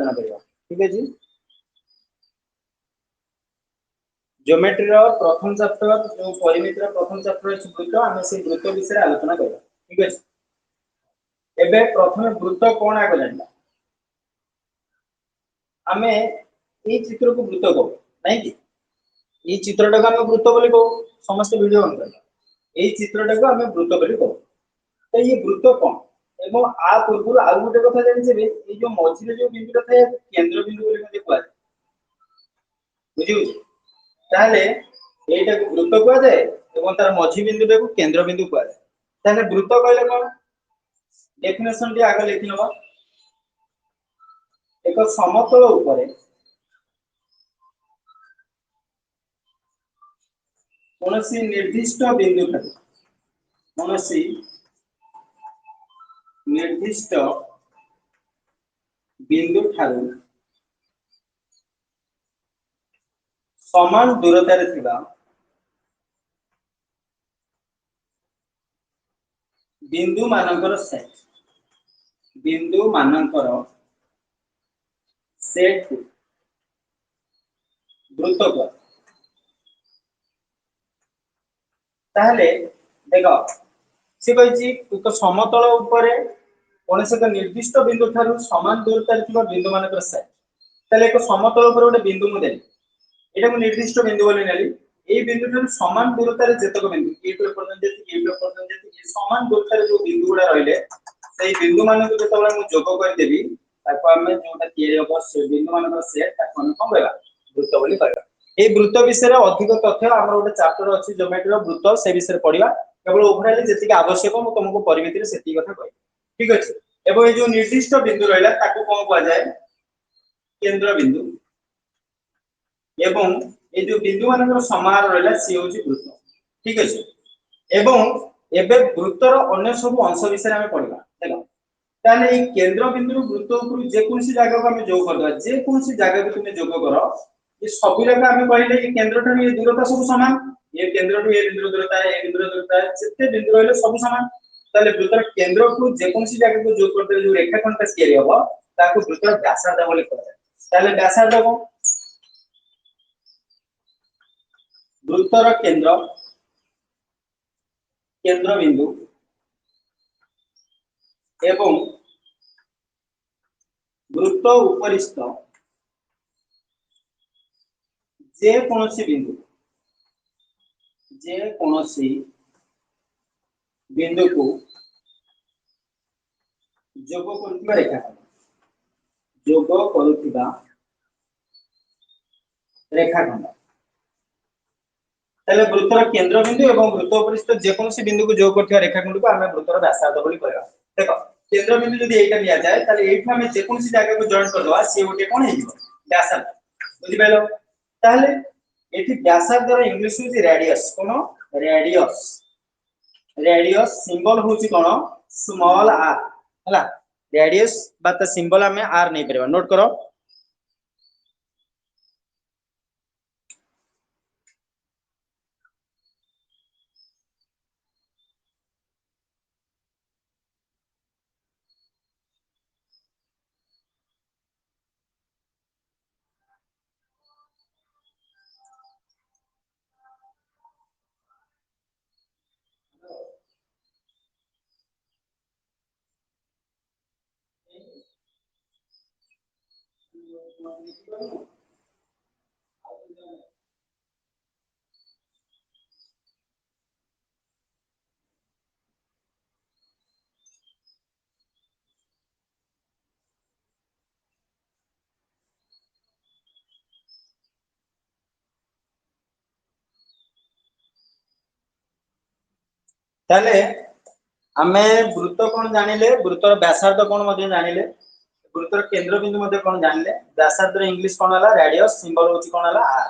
आलोचना करबा। ठीक है जी। ज्योमेट्री रो प्रथम चैप्टर जो परिमिति रो प्रथम चैप्टर अछि वृत्त, आमे से वृत्त विषय आलोचना करबा। ठीक है। एबे प्रथम वृत्त कोन आगो जानबा। आमे ए चित्र को वृत्त कहू नहीं कि ए चित्रटा को आमे वृत्त बोली कहू। समस्त वीडियो ऑन कर ए चित्रटा को आमे वृत्त बोली कहू। तो ये वृत्त कोन एवं आ पूर्व आ गोटे कथा जानि जेबे ए जो मझिरे जो बिंदुटा थाए केंद्र बिंदु बोली मध्ये कहै बुझिउ। ताले एटा को वृत्त कहै जाय एवं तार मझि बिंदुटा को केंद्र बिंदु कहै जाय। ताले वृत्त कहले कोन डेफिनेशन टी आगे लिखि नबा। एक समतल ऊपर कोनोसी निर्दिष्ट बिंदु ठाकु कोनोसी निर्दिष्ट बिंदु ठाकु समान दूरता रे थिबा बिंदु मानकर सेट वृत्त को ताहले देखो से कहछि एक समतल ऊपर कोनोसी एक निर्दिष्ट बिंदु ठाकु समान दूरता रे थिबा बिंदु मानकर सेट। ताहले एक समतल ऊपर गोटे बिंदु मु देली एटा को निर्दिष्ट बिंदु बोली नेली। ए बिंदु ठाकु समान दूरता रे जेतक बिंदु ए पर्यंत जेति ए पर्यंत जेति समान दूरता रे जो बिंदु गुडा रहिले सेई बिंदु मान को जेतबेला मु जोग कर देबी ताको हमें जोटा तयारी हो से बिंदु मान सेट ताको हम कोन कहबा वृत्त बोली कहबा। ए वृत्त विषय रे अधिक तथ्य हमर गोटे चैप्टर अछि ज्योमेट्री रो वृत्त से विषय रे पढिबा। केवल ओवरऑल जेति आवश्यक मु तुमको परिमिति रे सेति कथा कहै। ठीक अछि। एबो ए जो निर्दिष्ट बिंदु रहिला ताको कोन कहै जाय केंद्र बिंदु एवं ए जो बिंदु मानकर समाहार रहिला सी होची वृत्त। ठीक अछि। एवं एबे वृत्तर अन्य सब अंश विषय रे हम पढिबा। देखो ताले ए केंद्र बिंदु वृत्त ऊपर जे कोनसी जगह को हम जोग कर दवा जे कोनसी जगह को तुमे जोग करो ये सब जगह हम कहले कि केंद्र ठन ये दूरता सब समान। ये केंद्र टू ये बिंदु दूरता है, ये बिंदु दूरता है, जितने बिंदु रहले सब समान। ताले वृत्तर केंद्र को जे कोनसी जगह को जोग करते जो रेखाखंड का तयारी हो ताको वृत्तर व्यासार्ध बोली कहै। ताले व्यासार्ध को वृत्तर केंद्र बिंदु एवं वृत्त उपरिस्थ जे कोनोसी बिंदु को जोग करुवा रेखाखंड ताले वृत्तर केंद्र बिंदु एवं वृत्त उपरिस्थ जे कोनोसी बिंदु को जोग करथिबा रेखाखंड को हमें वृत्तर व्यासार्ध बोली कहबा। देखो केंद्र बिंदु यदि एटा लिया जाय ताले एठा हमें जे कोनोसी जगह को जॉइन कर दवा से गोटे कोन हे जिवो व्यासार्ध। बुझि पाइलो। ताले एठी व्यासार्ध रो इंग्लिश होची रेडियस। कोन रेडियस सिंबल होची कोन स्मॉल आर हला। रेडियस बात सिंबल हमें आर नहीं परबा। नोट करो ताले हमें वृत्त कोन जानिले वृत्तर व्यासार्ध कोन मध्ये जानिले वृत्तर केंद्र बिंदु मध्ये कोन जानिले व्यासार्ध रे इंग्लिश कोन हला रेडियस सिंबल होची कोन हला आर।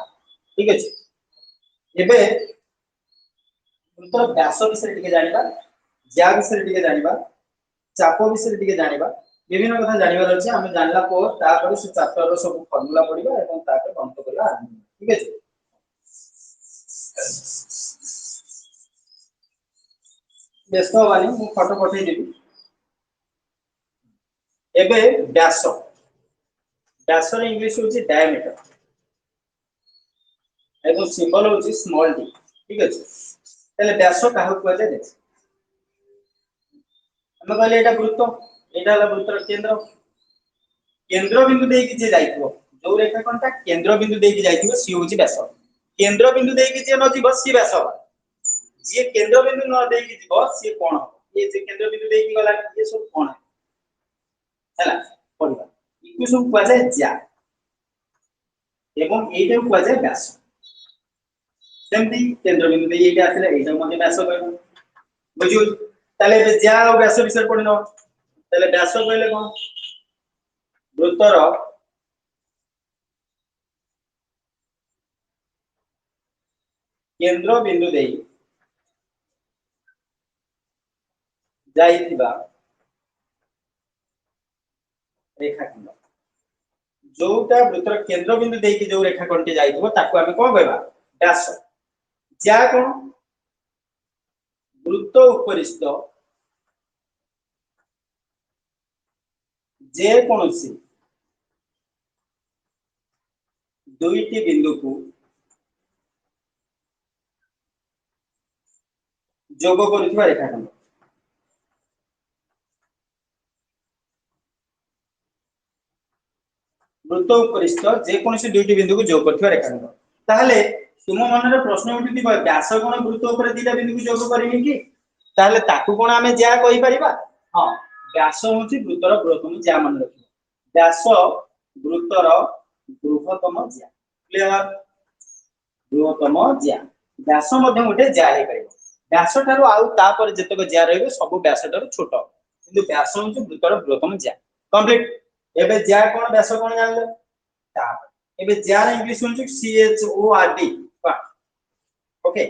ठीक अछि। एबे वृत्तर व्यास विषय टिके जानिबा ज्या विषय टिके जानिबा चाप विषय टिके जानिबा विभिन्न कथा जानिबार अछि। हम जानला पर तापर से चैप्टर रो सब फार्मूला पढिबा एवं तापर गणित करला। ठीक अछि। व्यस्त वाली मु फोटो पठै देबी। एबे व्यास व्यास रे इंग्लिश होची डायमीटर एवं सिंबल होची स्मॉल डी ठीक अछि तले व्यास काहू कहले देख हम कहले एटा वृत्त एटा हला वृत्तर केंद्र केंद्र बिंदु देई कि जे जाइथिबो जो रेखाखंडटा केंद्र बिंदु देई कि जाइथिबो सी होची व्यास केंद्र बिंदु देई कि जे न जीव सी व्यास जे केंद्र बिंदु न देई कि जीव सी कोण ये जे केंद्र बिंदु देई कि गला ये सब कोण हैला पढिबा इकु सब kwa जाय ज्या एवं एटा kwa जाय व्यास सेमती केंद्र बिंदु देई एटा आथिले एटा मध्ये व्यास कहबो बुझियो ताले ज्या और व्यास विषय पढिनो ताले व्यास कहले कोन वृत्तर केंद्र बिंदु देई जाइथिबा रेखाखंड जोटा वृत्तर केंद्र बिंदु देई कि जो रेखाखंड जाइथिबो ताको आमे कोन कहबा व्यास ज्या कोन वृत्त उपरिस्थ जे कोनोसी दुईटी बिंदु को जोग करुवा रेखाखंड वृत्त उपरिस्थ जे कोनोसी दुईटी बिंदु को जोग करुवा रेखाखंड ताहले तुम मन रे प्रश्न उठिथिबा व्यास कोन वृत्त ऊपर दीटा बिंदु को जोग करिनि कि ताहले ताकू कोन आमे ज्या कहि परिबा हां व्यास होची वृत्तर बृहत्तम ज्या मन रखिबो व्यास वृत्तर बृहत्तम ज्या क्लियर बृहत्तम ज्या व्यास मध्ये उठे ज्या हे परिबो व्यास ठारो आउ तापर जतक ज्या रहइबो सब व्यास ठारो छोट किंतु व्यास होची वृत्तर बृहत्तम ज्या कंप्लीट एबे ज्या कोन व्यास कोन जानले तापर एबे ज्या रे इंग्लिश होची C H O R D okay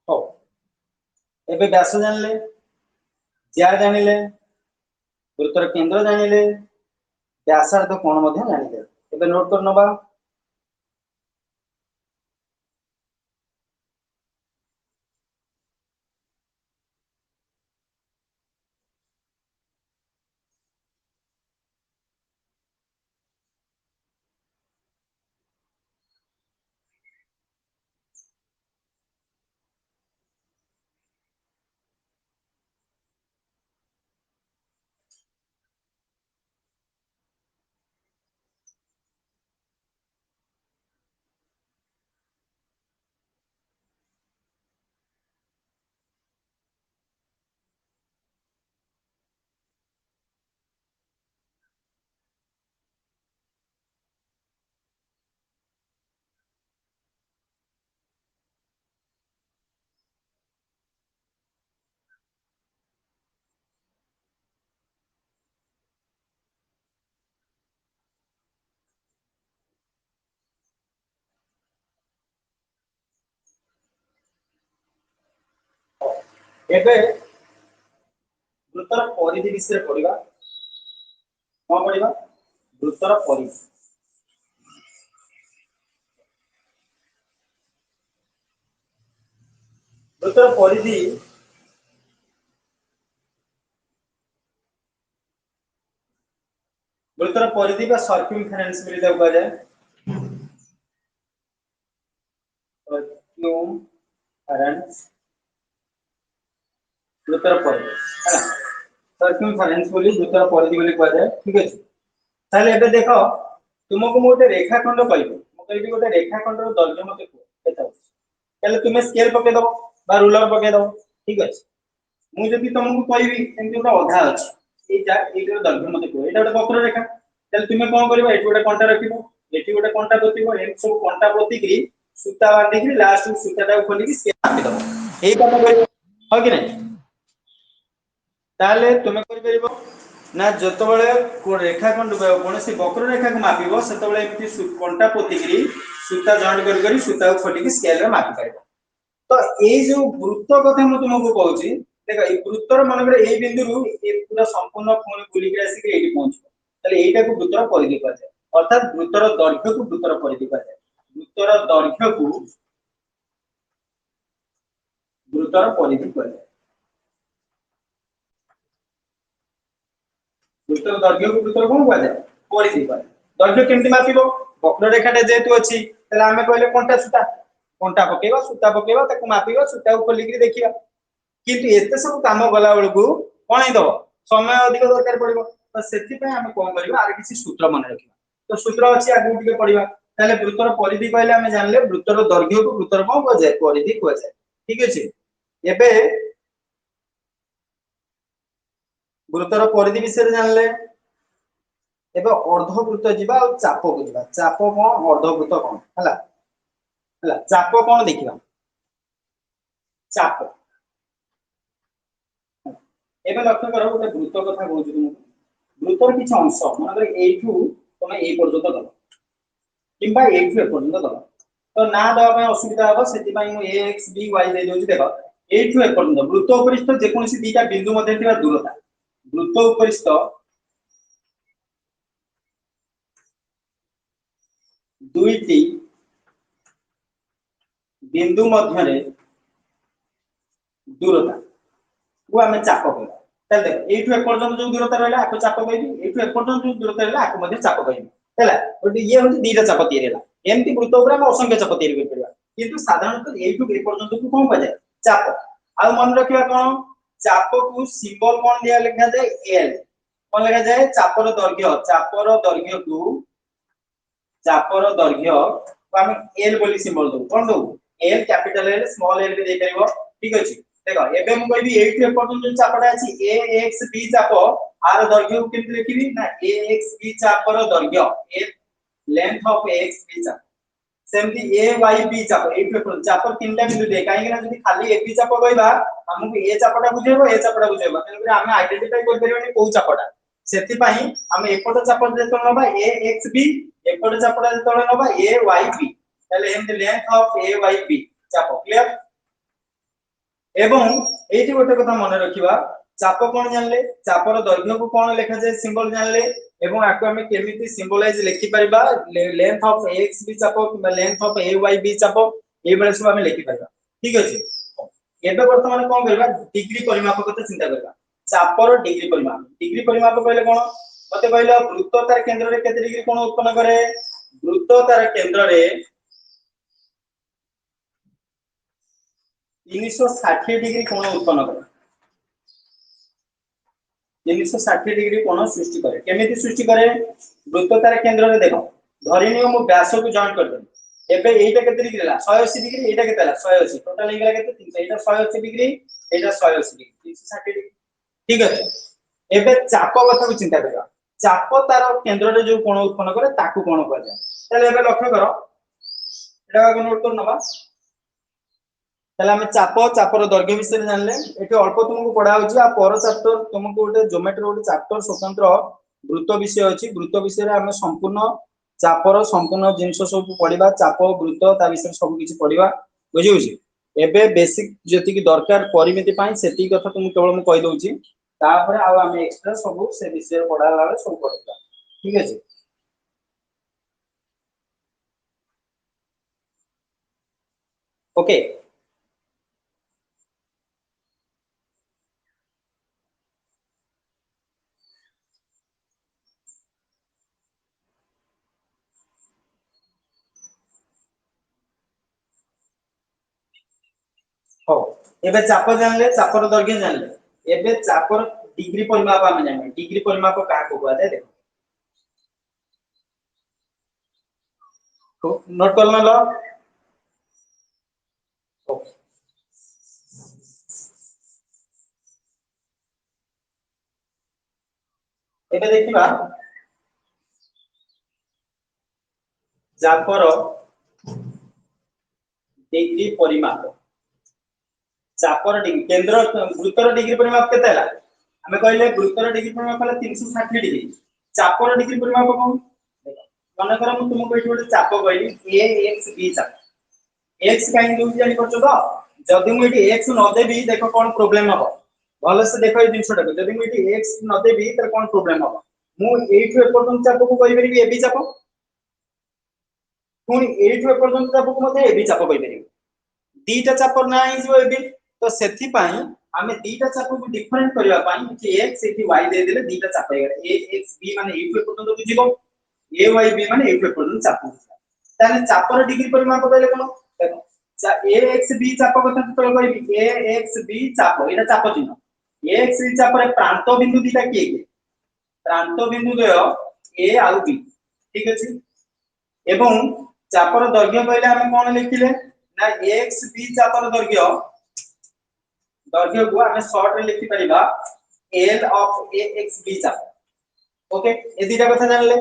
हो एबे व्यास जानले ज्या जानिले वृत्तर केंद्र जानिले व्यासार्ध कोण मध्ये जानिले एबे नोट कर नबा एबे वृत्तर परिधि विषय पढिबा कोन पढिबा वृत्तर परिधि वृत्तर परिधि वृत्तर परिधि का सर्कमफेरेंस बोली ताको कहा जाय सर्कमफेरेंस वृत्तर परिधि हैला सर्कमफेरेंस बोली वृत्तर परिधि बोली कहा जाय ठीक अछि ताले एबे देखो तुमको मोटे रेखाखंड कहबो म कहबी गोटे रेखाखंड रो दैर्घ्य मते को केता ताले तुमे स्केल पके दबो बा रूलर पके दबो ठीक अछि मु जदि तुमको कहबी एंति गोटे अधा अछि एटा एटर दैर्घ्य मते को एटा गोटे वक्र रेखा ताले तुमे कोन करबो एटी गोटे कांटा रखिबो एटी गोटे कांटा पोतिबो एम सब कांटा पोतिकरी सूता बांधिकरी लास्ट सूताटा खोलिकी स्केल मापि दबो एई काम करबो हो कि नै ताले तुमे करि परिबो ना जतबेले को रेखाखंड कोनोसी वक्र रेखा को मापिबो सेतबेले एमती कांटा पोतिकरी सूता जॉइंट करी सूता को खोलिकी स्केल रे मापि परिबो तो ए जो वृत्त कथा म तुमको कहूची देखो ए वृत्तर मानकर ए बिंदु रु ए पूरा संपूर्ण कोण बुली के आसी के एठी पहुंचो तले एटा को वृत्तर परिधि कहै छै अर्थात वृत्तर दैर्घ्य को वृत्तर परिधि कहै छै वृत्तर दैर्घ्य को वृत्तर परिधि कहै छै वृत्तर दैर्घ्य को वृत्तर कोन कहै छै परिधि पर दैर्घ्य केमती मापिबो वक्ररेखाटे जेतु अछि तले आमे कहले कोनटा सूता कोनटा पकेबा सूता पकेबा ताको मापिबा सूता को खोलिकरी देखिबा किंतु एते सब काम गला बेलकू कोन हे दबो समय अधिक दरकार पड़िबो तो सेति पे हम कोन करबा आर किसी सूत्र मन रखिबा तो सूत्र अछि आगु टिके पढिबा ताले वृत्तर परिधि कहले हम जानले वृत्तर दैर्घ्य को वृत्तर कोन को जाय परिधि को जाय ठीक अछि एबे वृत्तर परिधि विषय जानले एबे अर्धवृत्त जिबा और चाप को जिबा चाप कोन अर्धवृत्त कोन हला हला चाप कोन देखिबा चाप एबे लक्ष्य करो गोटे वृत्त कथा कहूँ तुमको वृत्तर किछ अंश माने एठू तमे ए पर्यंत दबो किंबा एठू ए पर्यंत दबो तो ना दबा पय असुविधा हो सेति पय मु a x b y दे दोछि देखो एठू ए पर्यंत वृत्त उपरिस्थ जे कोनसी दीटा बिंदु मध्ये थिबा दूरता वृत्त उपरिस्थ दुईटी बिंदु मध्यरे दूरता को हमें चाप कहबा तले देखो एठू ए पर्यंत जो दूरता रहला आको चाप कहबी एठू ए पर्यंत जो दूरता रहला आको मध्ये चाप कहबी हैला ओटी ये होती दीटा चाप तीर हैला एमती वृत्त ऊपर हम असंख्य चाप तीर कर परिबा किंतु साधारणतः एठू ए पर्यंत को कोन बजे चाप आ मन रखिबा कोन चाप को सिंबल कोन दिया लिखा जाय एल कोन लिखा जाय चापर दैर्घ्य को चापर दैर्घ्य को हम एल बोली सिंबल दो कोन दो L capital L small L भी दे परिबो ठीक अछि देखो एबे मु कहबी एठू ए पर्यंत जो चापटा अछि a x b चाप आर दैर्घ्य को केमति लिखिबी ना a x b चापर दैर्घ्य a length of a x b चाप सेमति a y b चाप एठू ए पर्यंत चापर तीनटा बिंदु दे काहे ना जदी खाली a b चाप कहबा हमकु a चापटा बुझेबो a चापटा बुझेबो तेनकरी हम आइडेंटिफाई कर परिबनी को चापटा सेति पई हम एपट चापर जे तळ नबा a x b एपट चापटा जे तळ नबा a y b ताले एमति length of a y b चाप क्लियर एवं एठी गोटे कथा मन रखिबा चाप कोन जानले चापर दैर्घ्य को कोन लेखा जाय सिंबल जानले एवं आको हम केमिति सिंबलाइज लिखि परिबा लेंथ ऑफ x b चाप कि length of a y b चाप ए बेले सब हम लिखि परिबा ठीक अछि एबे वर्तमान कोन करबा डिग्री परिमाप कथा चिंता करबा चापर डिग्री परिमाप कहले कोन मते कहले वृत्त तार केंद्र रे केते डिग्री कोन उत्पन्न करे वृत्त तार केंद्र रे 360 डिग्री कोण उत्पन्न करे 360 डिग्री कोण सृष्टि करे केमिति सृष्टि करे वृत्त तार केंद्र रे देखो धरिनियो मु व्यास को जॉइन कर दे एबे एटा केते डिग्री ला 180 डिग्री एटा केते ला 180 टोटल हे गेला केते 300 एटा 180 डिग्री एटा 180 डिग्री 360 डिग्री ठीक अछि एबे चाप कथा को चिंता करबा चाप तार केंद्र रे जो कोण उत्पन्न करे ताकू कोण कहै ताले एबे लक्ष्य करो एटा को नोट कर नबा ताले हम चापर दैर्घ्य विषय जानले एठी अल्प तुमको पढा होची आ पर चैप्टर तुमको गोटे ज्योमेट्री गोटे चैप्टर स्वतंत्र वृत्त विषय अछि वृत्त विषय रे हम संपूर्ण चापर संपूर्ण जिंस सब पढिबा चाप वृत्त ता विषय सब किछि पढिबा बुझि होची एबे बेसिक जति की दरकार परिमिति पाई सेति कथा तुम केवल म कहि दउची तापर आ हम एक्स्ट्रा सब से विषय पढा लाले सब पढिबा ठीक अछि ओके हो एबे चाप जानले चापर दैर्घ्य जानले एबे चापर डिग्री परिमाप हम जानले डिग्री परिमाप का को कहै देखो तो नोट कर लो एबे देखिबा चापर डिग्री परिमाप चापर डिग्री केंद्र वृत्तर डिग्री परिमाप केते हला हमें कहले वृत्तर डिग्री परिमाप हला 360 डिग्री चापर डिग्री परिमाप कोन माने कर हम तुमको एठी गोटे चाप कहली a x b चाप x काई दउ जानि परछो तो जदी मु एठी x न देबी देखो कोन प्रॉब्लम हो भले से देखो ए जिंसटा को जदी मु एठी x न देबी तर कोन प्रॉब्लम हो मु एठी ए पर्यंत चाप को कहि परिबी a b चाप पुनी एठी ए पर्यंत चाप को मते a b चाप कहि परिबी दीटा चाप ना ही जो ए b तो सेथि पई हमें दीटा चाप को डिफरेंट करबा पई कि x एठी y दे देले दीटा चाप हे a x b माने एठी ए पर्यंत बुझिबो ए वाई बी माने एठु पर्यंत चाप होता ताले चापर डिग्री परिमाप कहले कोन देखो ए एक्स बी चाप कथा तो कहबी ए एक्स बी चाप एटा चाप चिन्ह ए एक्स बी चाप रे प्रांत बिंदु दिटा किए के प्रांत बिंदु द्वय ए आउ बी ठीक अछि एवं चापर दैर्घ्य कहले हम कोन लिखिले ना एक्स बी चापर दैर्घ्य को हम शॉर्ट रे लिखि परिबा L of A X B चाप ओके ए दिटा कथा जानले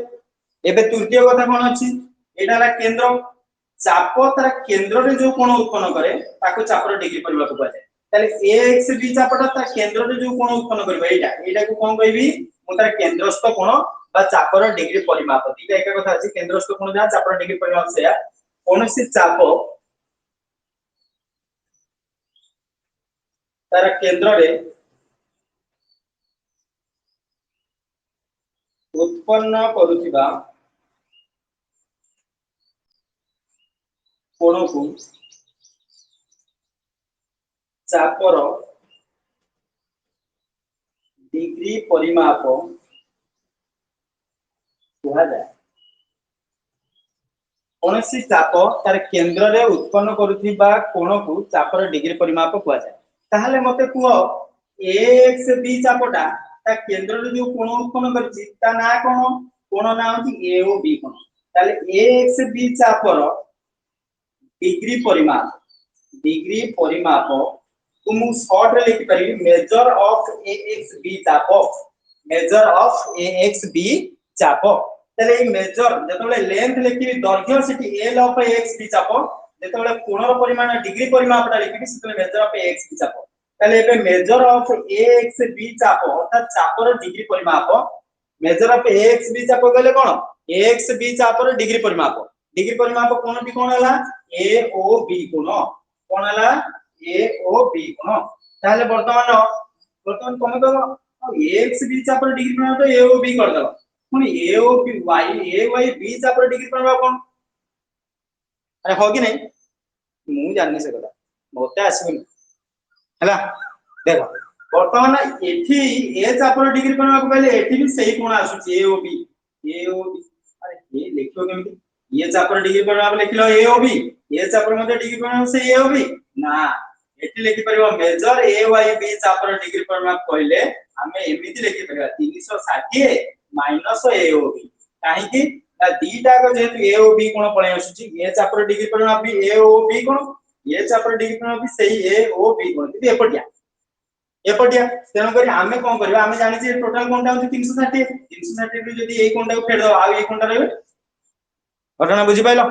एबे तृतीय कथा कोन अछि एटा ला केंद्र चाप तार केंद्र रे जो कोण उत्पन्न करे ताको चापर डिग्री परिमाप कहै ताले ए एक्स बी चापटा तार केंद्र रे जो कोण उत्पन्न करबा एटा को कोन कहबी मु तार केंद्रस्थ कोण बा चापर डिग्री परिमाप दिटा एका कथा अछि केंद्रस्थ कोण जा चापर डिग्री परिमाप से कोनोसी चाप तार केंद्र रे उत्पन्न करूथिबा कोण को चापर डिग्री परिमाप कुहा जाय कोनोसी चाप तार केंद्र रे उत्पन्न करूथिबा कोण को चापर डिग्री परिमाप कुहा जाय ताहले मते कुओ ए एक्स बी चापटा ता केंद्र रे जो कोण उत्पन्न करछि ता ना कोण ना होती ए ओ बी कोण ताले ए एक्स बी चापर डिग्री परिमाप को मु शॉर्ट रे लिखि परिबी measure of A X B चाप measure of A X B चाप तले मेजर जतबे लेंथ लिखि दैर्घ्य सिटी एल ऑफ एक्स बी चाप जतबे कोणर परिमाण डिग्री परिमापटा लिखि सितबे मेजर ऑफ एक्स बी चाप तले एबे मेजर ऑफ एक्स बी चाप अर्थात चापर डिग्री परिमाप मेजर ऑफ एक्स बी चाप कहले कोन एक्स बी चापर डिग्री परिमाप कोनटी कोन हला ए ओ बी कोन हला ए ओ बी कोन ताले वर्तमान कोन तो एक्स बी चापर डिग्री परिमाप तो ए ओ बी कर दो पुनी ए ओ बी वाई ए वाई बी चापर डिग्री परिमाप कोन अरे हो कि नहीं मु जाननी से कथा मोते आसीबनी हला देखो वर्तमान एठी ए चापर डिग्री परिमाप कहले एठी भी सही कोण आसुची ए ओ बी अरे ये लिखो केमिति ये चापर डिग्री परिमाप लिखलो ए ओ बी ये चापर मध्ये डिग्री परिमाप से ए ओ बी ना एठी लिखि परिबो मेजर ए वाई बी चापर डिग्री परिमाप कहले हमें एमिति लिखि परिबा 360 माइनस ए ओ बी काहे कि ना दीटा को जेतु ए ओ बी कोण पळे आसुची ए चापर डिग्री परिमाप भी ए ओ बी कोण ये चापर डिग्री परिमाप भी सही ए ओ बी कोण ती एपटिया तेनो करी हमें कोन करबा हमें जानि जे टोटल कोनटा होची 360 रे जदी ए कोनटा को फेर दो आ ए कोनटा रहबे घटना बुझी पाइलो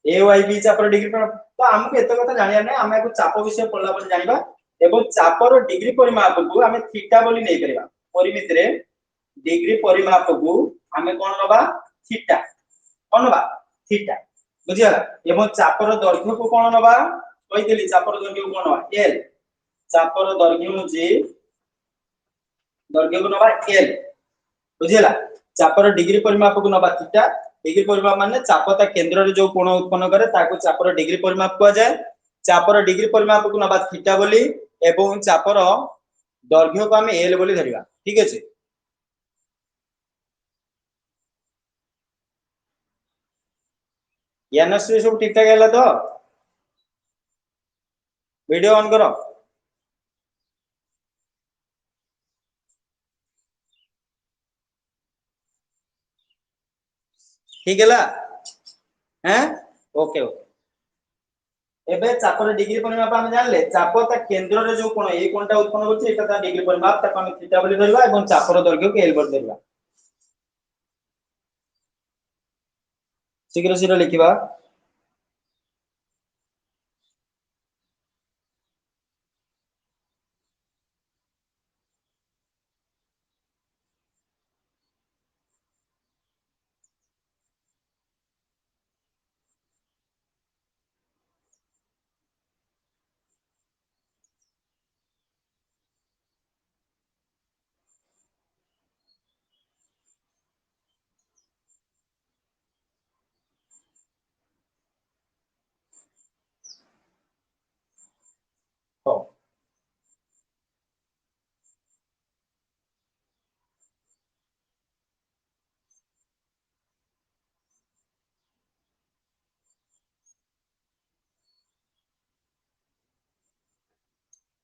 ए वाई बी चापर डिग्री परिमाप तो हमको एत कथा जानिया नै हमें को चाप विषय पढला पर जानिबा एवं चापर डिग्री परिमाप को हमें थीटा बोली नै करबा परिमिति रे डिग्री परिमाप को हमें कोन लबा थीटा कोन लबा थीटा बुझियाला एवं चापर दैर्घ्य को कोन लबा कहि देली चापर दैर्घ्य को कोन लबा एल चापर दैर्घ्य को नबा एल बुझियाला चापर डिग्री परिमाप को नबा थीटा डिग्री परिमाप माने चापता केंद्र रे जो कोण उत्पन्न करे ताको चापर डिग्री परिमाप को जाय चापर डिग्री परिमाप को नबा थीटा बोली एवं चापर दैर्घ्य को हम एल बोली धरिबा ठीक अछि यानश्री सब ठीक ठाक हैला तो वीडियो ऑन करो ठीक हैला हैं ओके ओके एबे चापर डिग्री परिमाप हम जानले चापता केंद्र रे जो कोण ए कोणटा उत्पन्न होछि एटा ता डिग्री परिमाप ताको हम थीटा बोली धरबा एवं चापर दैर्घ्य को एल बोली धरबा शीघ्र शीघ्र लिखिबा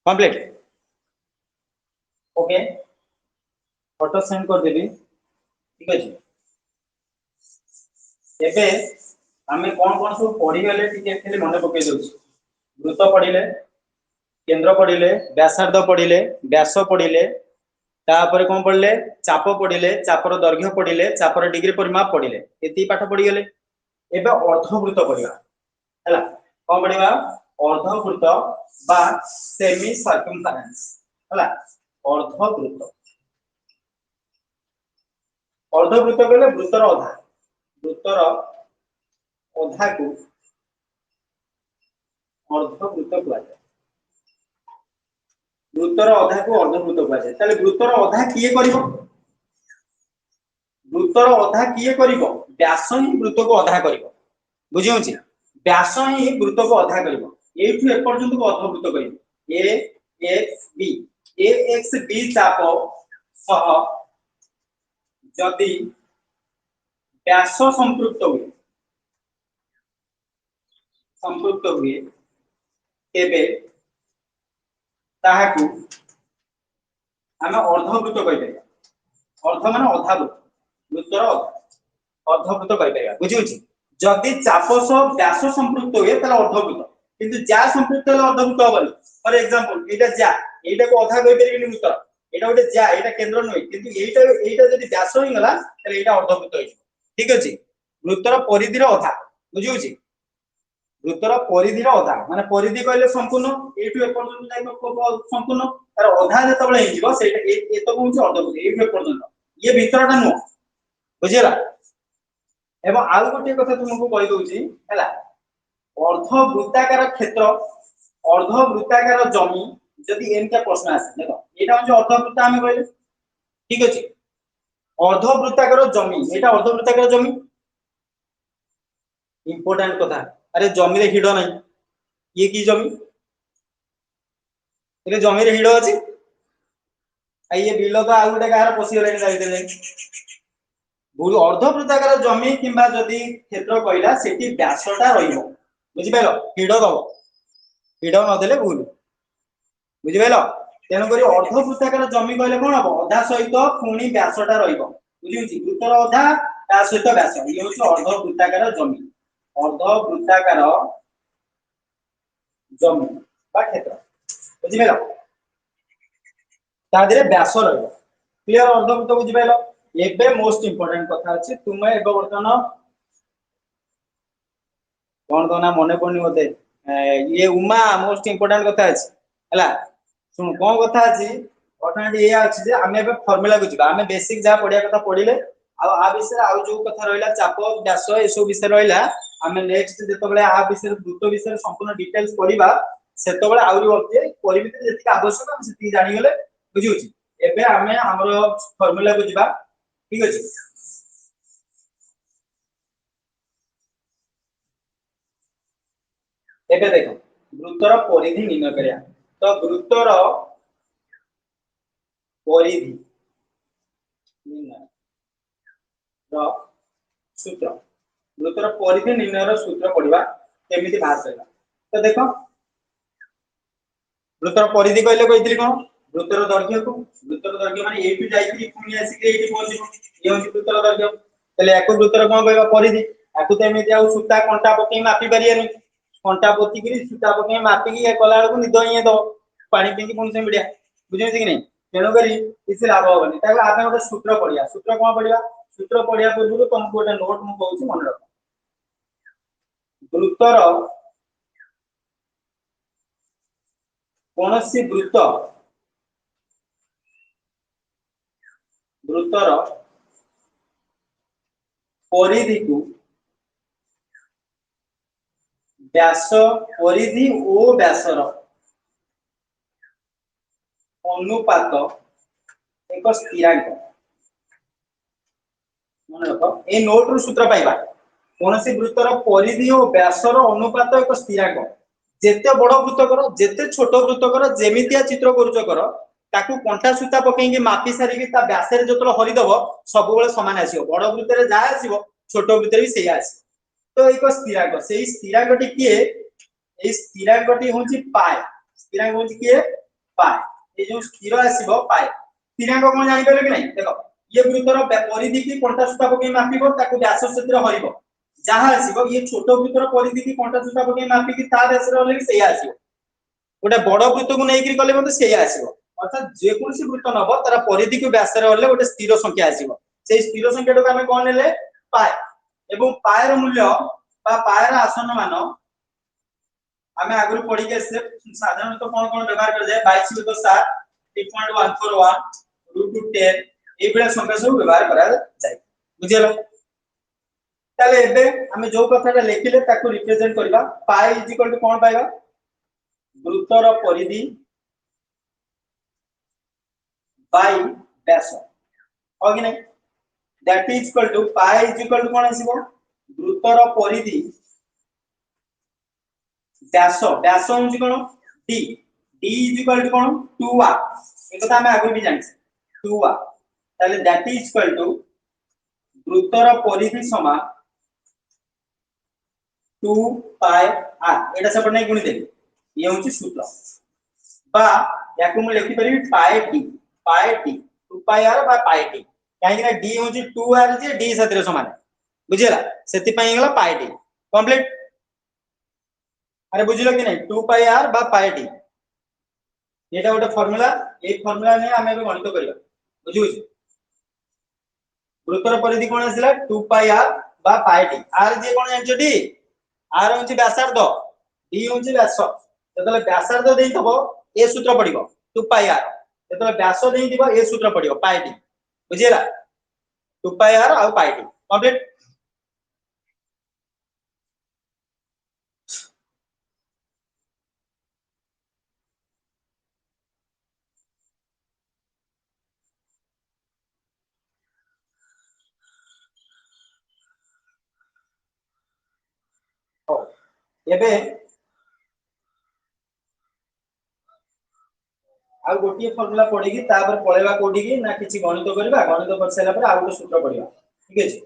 कंप्लीट ओके फोटो सेंड कर देबी ठीक अछि एबे आमे कोन सब पढी गले टिके खाली मन पके दउछ वृत्त पढिले केंद्र पढिले व्यासार्ध पढिले व्यास पढिले तापर कोन पढिले चाप पढिले चापर दैर्घ्य पढिले चापर डिग्री परिमाप पढिले एती पाठ पढी गले एबे अर्धवृत्त पढिबा हला कोन पढिबा अर्धवृत्त बा सेमी सर्कमफेरेंस हला अर्धवृत्त अर्धवृत्त कहले वृत्तर अधा को अर्धवृत्त कहला वृत्तर अधा को अर्धवृत्त कहला ताले वृत्तर अधा किए करिवो वृत्तर अधा किए करिवो व्यास ही वृत्त को अधा करिवो बुझी होची व्यास ही वृत्त को अधा करिवो एठु ए पर्यंत को अर्धवृत्त करिवो ए एक्स बी ए एक्स बी चाप सह जदि व्यास संपृक्त हुए तेबे ताहाकू आमे अर्धवृत्त कहि परिया अर्ध माने अधा वृत्तर अर्धवृत्त कहि परिया बुझी होची जदि चाप सह व्यास संपृक्त हुए ताले अर्धवृत्त किंतु जा संपृक्त हले अर्धवृत्त होबनी फॉर एग्जांपल एटा जा एटा को अधा कहि परिबिनी वृत्त एटा गोटे जा एटा केंद्र नय किंतु एटा जदि व्यास होई गला ताले एटा अर्धवृत्त होई ठीक अछि वृत्तर परिधिर अधा बुझी होची वृत्तर परिधिर अधा माने परिधि कहले संपूर्ण एठु ए पर्यंत जाई संपूर्ण तार अधा जतबळे हे जिवो सेटा एतो कोन छै अर्धवृत्त एठु ए पर्यंत ये भीतरटा नो बुझिला एवं आउ गोटे कथा तुमको कहि दोची हैला अर्धवृत्ताकार क्षेत्र अर्धवृत्ताकार जमी जदि एनका प्रश्न आसे देखो एटा होय अर्धवृत्त आमे कहले ठीक अछि अर्धवृत्ताकार जमी एटा अर्धवृत्ताकार जमी इंपोर्टेंट कथा अरे जमी रे हिड नाही ये की जमी रे जमी रे हिड अछि आ ये बिल तो आउ गोटे गार पसी गले जाई भूल अर्धवृत्ताकार जमी किंबा जदि क्षेत्र कहला सेठी व्यासटा रहिबो बुझि पाइलो हिड दबो हिड न देले भूल बुझि पाइलो तेन करी अर्धवृत्ताकार जमी कहले कोन हबो अधा सहित पुणी व्यासटा रहिबो बुझिउछि वृत्तर अधा ता सहित व्यास ये होछि अर्धवृत्ताकार जमी अर्धवृत्ताकार जमी बा क्षेत्र बुझि पाइलो ता देरे व्यास रहिबो क्लियर अर्धवृत्त बुझि पाइलो एबे मोस्ट इंपोर्टेंट कथा अछि तुमे एबे वर्तमान कोन कोना मने पड़नी होते ये उमा मोस्ट इंपोर्टेंट कथा अछि हला सुन कोन कथा अछि वर्तमान ये अछि जे हमें एबे फार्मूला को जिबा हमें बेसिक जा पढिया कथा पढिले आ विषय आ जो कथा रहिला चाप व्यास एसो विषय रहिला हमें नेक्स्ट जेतबेले आ विषय वृत्त विषय संपूर्ण डिटेल्स पढिबा सेतबेले आउरी वर्ते परिमिति जेति आवश्यक हम सेति जानि गेले बुझि होछि एबे हमें हमरो फार्मूला को जिबा ठीक अछि एबे देखो वृत्तर परिधि निर्णय करिया तो वृत्तर परिधि निर्णय रो सूत्र वृत्तर परिधि निर्णय रो सूत्र पढिबा केमिति बाहर करबा तो देखो वृत्तर परिधि कहले कहितली कोन वृत्तर दैर्घ्य माने ए टू जाईत्री पुनी आसी के एठी पहुंची ये होची वृत्तर दैर्घ्य तले एको वृत्तर कोन कहबा परिधि आकु त एमिति आ सूता कंटा पके मापी परियानी कंटा पोती करी सूता पके मापी के कला को निदो ये दो पानी पिंकी पुनी से मिडिया बुझे कि नहीं तेनो करी किसी लाभ होबनी ताको आपे गोटे सूत्र पढिया सूत्र कोन पढिया सूत्र पढिया पूर्व तुमको गोटे नोट मु कहूची मन रख वृत्तर कोनसी वृत्तर परिधि को व्यास परिधि ओ व्यासर अनुपात एक स्थिरांक मन रख ए नोट रो सूत्र पाइबा कोनसी वृत्तर परिधि और व्यासर अनुपात एक स्थिरांक जेते बड़ वृत्त कर जेते छोट वृत्त कर जेमितिया चित्र करूच कर ताकू कंटा सूता पकेंगे मापी सारी की ता व्यास रे जतलो हरि दबो सब बेले समान आसीबो बड़ वृत्त रे जा आसीबो छोट वृत्त रे भी सेया आसीबो तो एक स्थिरांक सेही स्थिरांकटी किए ए स्थिरांकटी होची पाय स्थिरांक होची किए पाए ये जो स्थिर आसीबो पाए स्थिरांक कोन जानि परले कि नहीं देखो ये वृत्तर परिधि की कोणता सूता पके मापिबो ताको व्यास क्षेत्र हरिबो जहां आसीबो ये छोट वृत्तर परिधि की कोणता सूता पके मापि की ता व्यास रे कि सेया आसीबो गोटे बड़ वृत्त को नै कि कले मते सेया आसीबो अर्थात जे कोनसी वृत्त नबो तार परिधि को व्यास रे हरले गोटे स्थिर संख्या आसीबो से स्थिर संख्या को हमें कोन लेले पाए एवं पाए रो मूल्य बा पाए रो आसन मान हमें आगु पढ़ी के से साधारणतः कोन कोन व्यवहार कर जाय 22 तो 7 3.141 √10 ए बडा संख्या सब व्यवहार करा जाय बुझियला ताले एबे हमें जो कथाटा लेखिले ताको रिप्रेजेंट करबा पाई इज इक्वल टू कोन पाइबा वृत्तर परिधि बाय व्यास हो कि नहीं that is equal to pi is equal to कोन आसीबो वृत्तर परिधि व्यास व्यास होउची कोन d d is equal to कोन 2a ए कथा हमें आगु भी जानि 2a ताले दैट इज इक्वल टू वृत्तर परिधि समान 2 पाई r एटा सेपट नै गुणी देबी ये होउची सूत्र बा याकु म लिखि परिबी पाई t 2 पाई r बा पाई t काहे कि d होउची 2r जे d सातिर समान बुझियला सेति पई गेला पाई t कंप्लीट अरे बुझिलो कि नहीं 2 पाई r बा पाई t एटा गोटे फार्मूला ए फार्मूला ने हमें भी गणित करियो बुझियो वृत्तर परिधि कोन आसिला 2 पाई r बा पाई t r जे कोन जानछो डी r होची व्यासार्ध d होची व्यास जतले व्यासार्ध देई थबो ए सूत्र पडिबो 2 पाई r जतले व्यास देई दिबो ए सूत्र पडिबो पाई t बुझियला 2 पाई r आ पाई t कंप्लीट हो एबे आ गोटिए फार्मूला पढी की तापर पळेबा कोठी की ना किछि गणित करबा गणित कर सला पर आ गोटे सूत्र पढिबा ठीक अछि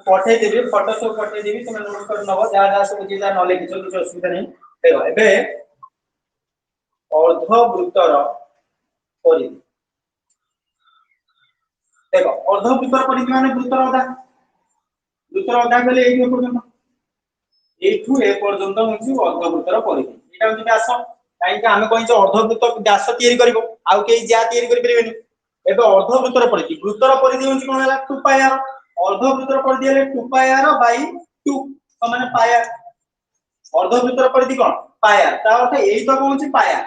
पठे देबी फोटो सब पठे देबी तुम नोट कर नबो जा जा सब जे जा नले किछो किछो असुविधा नहीं देखो एबे अर्ध वृत्तर परिधि देखो अर्ध वृत्तर परिधि माने वृत्तर अधा गले एई पर्यंत एठू ए पर्यंत होची अर्ध वृत्तर परिधि एटा होची व्यास काई कि हमें कहिछ अर्ध वृत्त व्यास तयारी करबो आउ केई जा तयारी करि परिबेनी एबे अर्ध वृत्तर परिधि होची कोन हला 2 पाई r अर्ध वृत्तर परिधि हले 2 पाई r बाय 2 तो माने पाई r अर्ध वृत्तर परिधि कोन पाई r ता अर्थ एई तो कोन होची पाई r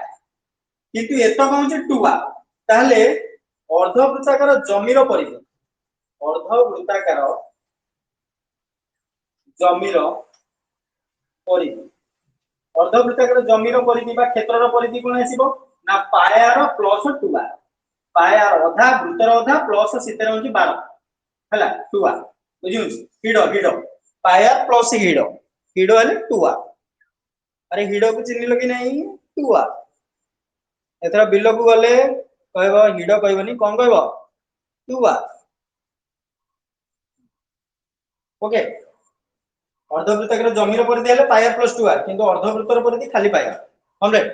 किंतु एतो कोन होची 2a ताहले अर्ध वृत्ताकार जमीर परिधि अर्ध वृत्ताकार जमीर परिधि अर्ध वृत्ताकार जमीर परिधि बा क्षेत्रर परिधि कोन आसीबो ना पाई r प्लस 2a पाई r आधा वृत्तर आधा प्लस सितर होची 12 हला 2a बुझियो हिडो पाई r प्लस हिडो हले 2a अरे हिडो को चिन्हिलो कि नहीं 2a एथरा बिलो को गले कहबो हिडो कहबनी कोन कहबो 2a ओके अर्धवृत्ताकार जमीर परिधि हले पाई r प्लस 2a किंतु अर्धवृत्तर परिधि खाली पाई r कंप्लीट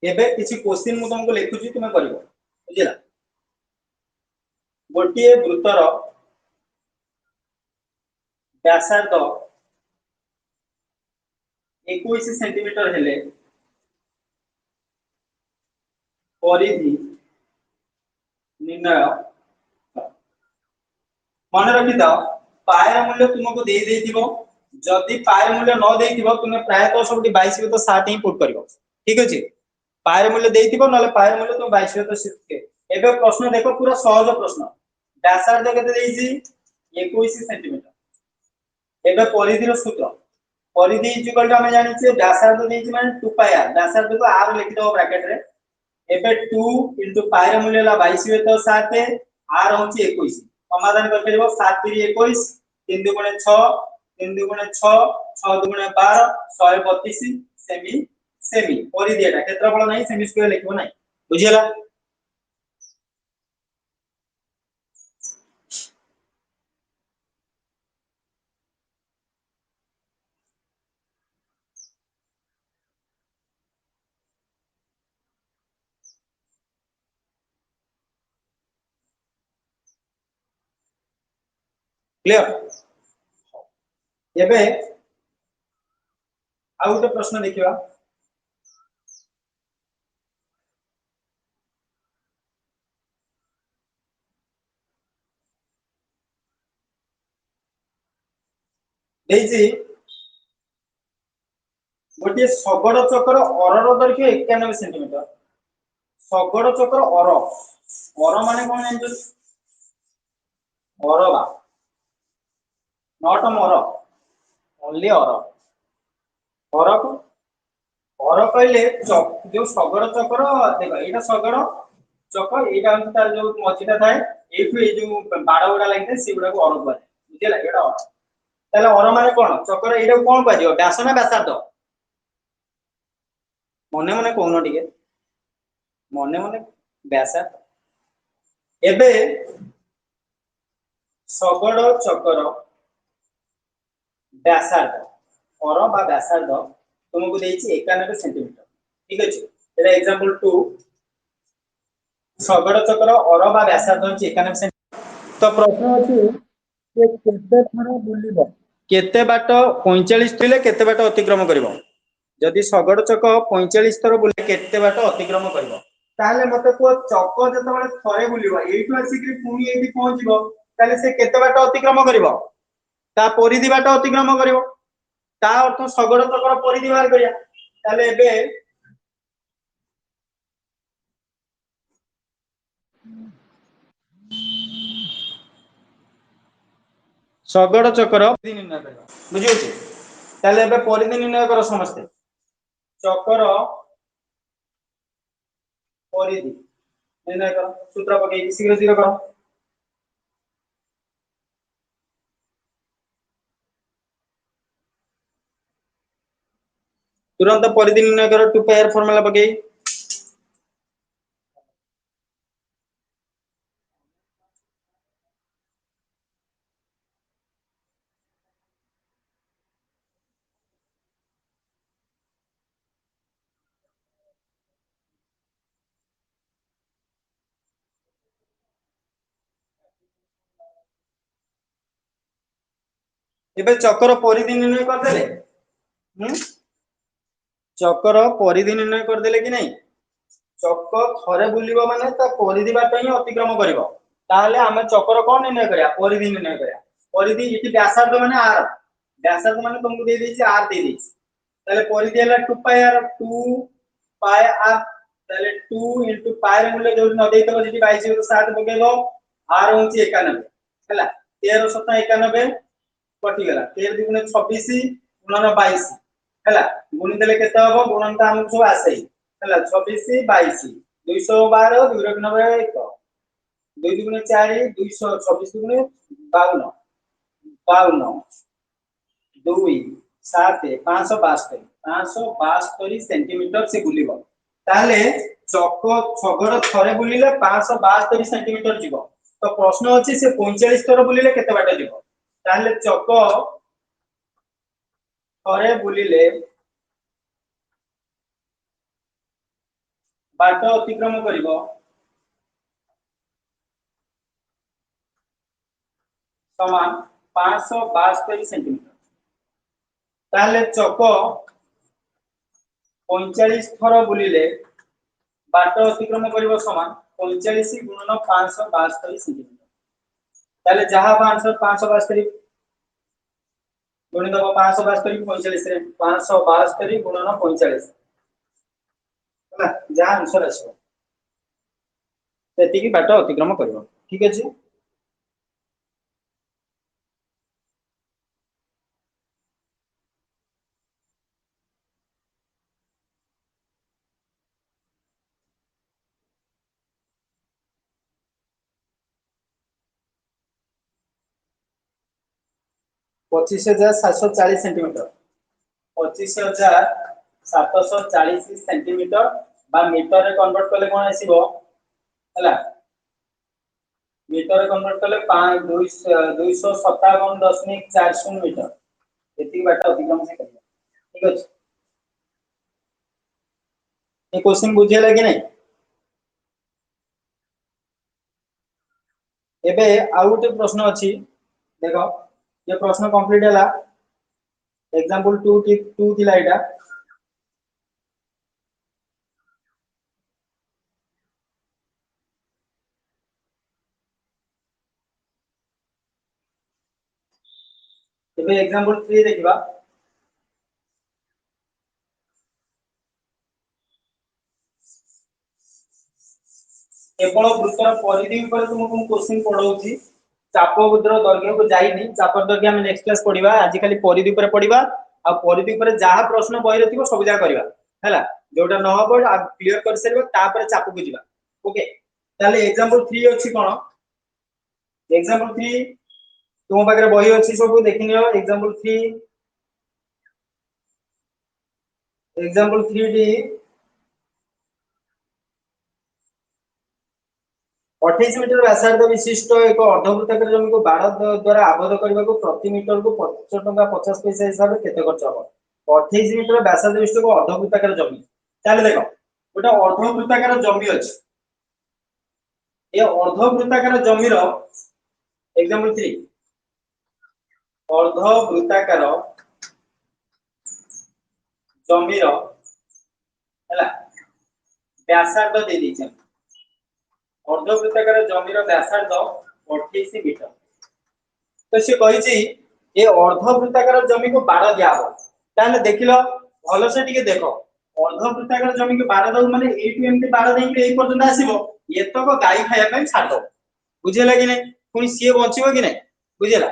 एबे किछि क्वेश्चन मु तुमको लिखुची तुमे करिवो बुझिला गोटिए वृत्तर व्यासार्ध 21 सेंटीमीटर हेले परिधि निर्णय मन रखि दाओ पायर मूल्य तुमको दे देथिबो जदी पायर मूल्य न देथिबो तुमे प्राय तो सबटी 22 तो 7 ही पुट करिवो ठीक अछि पायर मूल्य देथिबो नले पायर मूल्य तुम 22 तो 7 एबे प्रश्न देखो पूरा सहज प्रश्न व्यासार्ध केते देइछि 21 सेंटीमीटर एबे परिधि रो सूत्र परिधि इक्वल टू हमें जानि छे व्यासार्ध देइछि माने 2 पाई r व्यासार्ध को r लिखि दो ब्रैकेट रे एबे 2 * पायर मूल्य ला 22 तो 7 r होची 21 समाधान कर परबो 7 * 21 3 * 6 3 * 6 6 * 12 132 सेमी परिधि एटा क्षेत्रफल नहीं सेमी स्क्वायर लिखबो नहीं बुझियला क्लियर। एबे आ गोटे प्रश्न देखिबा देजी गोटे शगड़ चक्र अरर दैर्घ्य 91 सेंटीमीटर। शगड़ चक्र अर अर माने कोन जानछ अरबा नॉट मर ओनली अर अर को अर कहले जो शगड़ चक्र देख एटा शगड़ चक्र एटा तार जो मझीटा थाए एठु ए जो बाड़ गुडा लागिते से गुडा को अर कहले बुझिला एटा अर ताले अर माने कोन चक्र एटा कोन कहजियो व्यास ना व्यासार्ध मने मने कोन टिके मने मने व्यासार्ध एबे शगड़ चक्र व्यासार्ध अर बा व्यासार्ध तुमको देछि 91 सेंटीमीटर ठीक अछि एटा एग्जांपल 2 शगड़ चक्र अर बा व्यासार्ध अछि 91 सेंटीमीटर तो प्रश्न अछि जे केते थरा बुलिबो केते बाट 45 थिले केते बाट अतिक्रम करिवो जदि शगड़ चक्र 45 थर बुले केते बाट अतिक्रम करिवो ताले मते को चक्र जतबेले थरे बुलिबो एइठु आसीकरी पुनी एइठी पहुंचीबो ताले से केते बाट अतिक्रम करिवो ता परिधि बाट अतिक्रम करिवो ता अर्थ शगड़ चक्र परिधि बाहर करिया ताले एबे शगड़ चक्र परिधि निर्णय करबा बुझियो छी ताले एबे परिधि निर्णय करो समस्त चक्र परिधि निर्णय करो सूत्र पके शीघ्र शीघ्र करो तुरंत परिधि निर्णय करो 2 पाई फार्मूला पके एबे चक्र परिधि निर्णय कर देले चक्र परिधि निर्णय कर देले कि नहीं चक्र थरे बुलिबो माने ता परिधि बाट ही अतिक्रम करिवो ताले हम चक्र कोन निर्णय करिया परिधि निर्णय करिया परिधि इति व्यासार्ध माने आर व्यासार्ध माने तुमको दे देछि आर दे देछि ताले परिधि हला 2 पाई आर ताले 2 पाई मूल्य जो न देइतबो जेति 22 को 7 बगेबो आर होछि 91 हला 13 7 91 कटि गला 13 दुगुने 26 गुणन 22 हला गुणी देले केते हबो गुणन ता हमकु सब आसे हला 26 22 212 2 रक 91 2 दुगुने 4 226 दुगुने 52 52 2 7 572 सेंटीमीटर से बुलिबो ताले चक्र शगड़ थरे बुलिले 572 सेंटीमीटर जीवो तो प्रश्न अछि से 45 थर बुलिले केते बाट जीवो ताले चक्र थरे बुलिले बाट अतिक्रम करिवो समान 572 सेंटीमीटर ताले चक्र 45 थर बुलिले बाट अतिक्रम करिवो समान 45 गुणन 572 सेंटीमीटर ताले जहां आंसर 572 गुणी दबो 572 45 रे 572 गुणन 45 हला जहां आंसर आसो सेति की बाट अतिक्रम करिवो ठीक अछि 25740 सेंटीमीटर 25740 सेंटीमीटर बा मीटर रे कन्वर्ट करले कोन आसीबो हला मीटर रे कन्वर्ट करले 257.40 मीटर एति बाट अतिक्रम से करियो ठीक अछि ए क्वेश्चन बुझियला कि नहीं एबे आ गोटे प्रश्न अछि देखो ये प्रश्न कंप्लीट है एग्जांपल 2 थिला एटा तबे एग्जांपल 3 देखिबा केवल वृत्तर परिधि ऊपर तुमको क्वेश्चन पढाउची चापबुद्र दैर्घ्य को जाइनी चाप दैर्घ्य हम नेक्स्ट क्लास पढिबा आज खाली परिधि ऊपर पढिबा आ परिधि ऊपर जहा प्रश्न बहिरे थिबो सब जा करबा हैला जोटा न हबो आ क्लियर कर सरबो तापर चाप को जिबा ओके ताले एग्जांपल 3 अछि कोन एग्जांपल 3 तुम पाखरे बही अछि सब देखिनियो एग्जांपल 3 एग्जांपल 3 डी 28 मीटर व्यासार्ध विशिष्ट एक अर्धवृत्ताकार जमी को बाड़ द्वारा आबद्ध करने को प्रति मीटर को 5 टका 50 पैसा हिसाब से केते खर्च हो 28 मीटर व्यासार्ध विशिष्ट को अर्धवृत्ताकार जमी ताले देखो गोटा अर्धवृत्ताकार जमी अछि ए अर्धवृत्ताकार जमी रो एग्जांपल 3 अर्धवृत्ताकार जमी रो हैला व्यासार्ध दे दीछन अर्धवृत्ताकार जमीर व्यासार्ध 28 मीटर तो से कहिछि ए अर्धवृत्ताकार जमी को बाड़ दिया हो ताने देखिलो भलो से टिके देखो अर्धवृत्ताकार जमी को बाड़ दउ माने एटू एमती बाड़ देई के एई पर्यंत आसीबो एतको गाई खाया ପାଇଁ छाड़ दो बुझेला कि नै पुनी सिए बंचिबो कि नै बुझेला